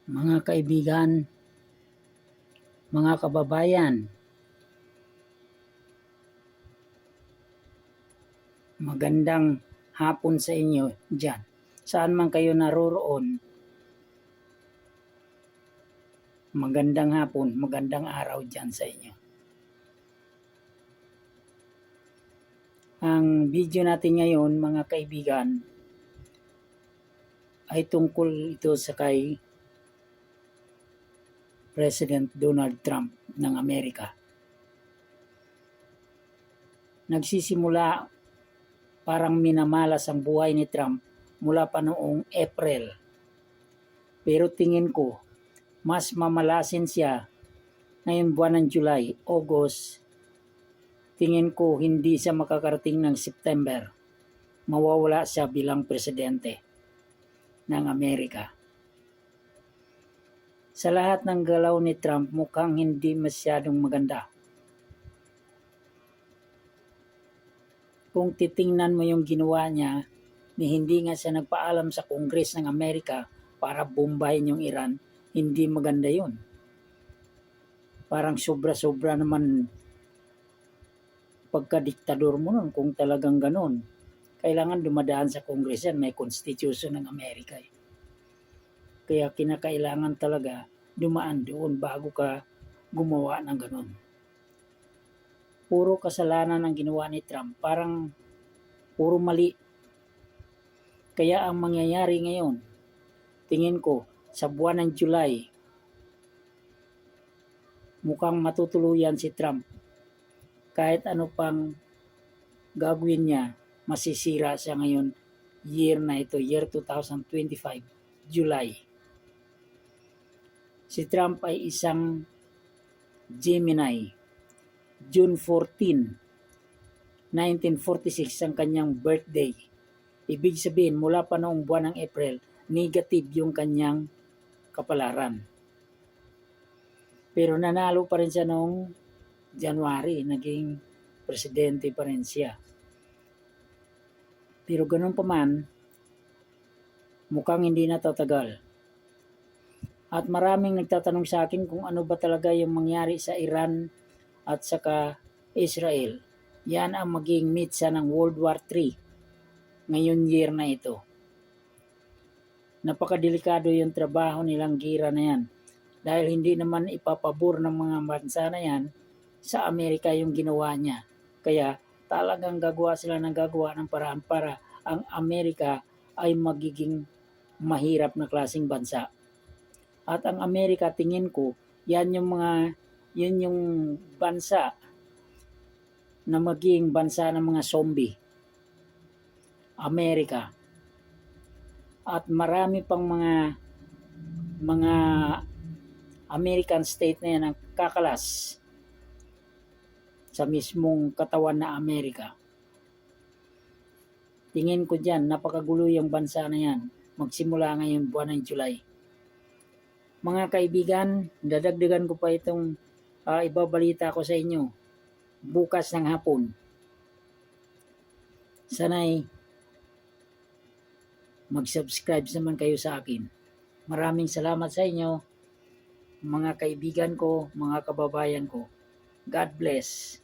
Mga kaibigan, mga kababayan, magandang hapon sa inyo dyan. Saan man kayo naroroon, magandang hapon, magandang araw dyan sa inyo. Ang video natin ngayon, mga kaibigan, ay tungkol ito sa kay President Donald Trump ng Amerika. Nagsisimula parang minamalas ang buhay ni Trump mula pa noong April. Pero tingin ko, mas mamalasin siya ngayong buwan ng July, August. Tingin ko hindi siya makakarating ng September. Mawawala siya bilang presidente ng Amerika. Sa lahat ng galaw ni Trump, mukhang hindi masyadong maganda. Kung titingnan mo yung ginawa niya, hindi nga siya nagpaalam sa Congress ng Amerika para bombahin yung Iran, hindi maganda yun. Parang sobra-sobra naman pagka-diktador mo nun kung talagang ganon. Kailangan dumadaan sa Congress yan, may constitution ng Amerika. Kaya kinakailangan talaga dumaan doon bago ka gumawa ng ganon. Puro kasalanan ang ginawa ni Trump, parang puro mali. Kaya ang mangyayari ngayon, tingin ko, sa buwan ng July, mukhang matutuluyan si Trump. Kahit ano pang gagawin niya, masisira siya ngayon, year na ito, year 2025, July. Si Trump ay isang Gemini. June 14, 1946 ang kanyang birthday. Ibig sabihin, mula pa noong buwan ng April, negative yung kanyang kapalaran. Pero nanalo pa rin siya noong January, naging presidente pa rin siya. Pero ganun pa man, mukhang hindi na tatagal. At maraming nagtatanong sa akin kung ano ba talaga yung mangyari sa Iran at saka Israel. Yan ang maging mitsa ng World War III ngayon year na ito. Napakadelikado yung trabaho nilang gira na yan. Dahil hindi naman ipapabor ng mga bansa na yan sa Amerika yung ginawa niya. Kaya talagang gagawa sila ng paraan para ang Amerika ay magiging mahirap na klaseng bansa. At ang Amerika, tingin ko, yun yung bansa na maging bansa ng mga zombie. Amerika. At marami pang mga American state na yan ang kakalas sa mismong katawan na Amerika. Tingin ko dyan, napakagulo yung bansa na yan. Magsimula ngayon buwan ng July. Mga kaibigan, dadagdagan ko pa itong ibabalita ko sa inyo bukas ng hapon. Sana'y mag-subscribe naman kayo sa akin. Maraming salamat sa inyo, mga kaibigan ko, mga kababayan ko. God bless.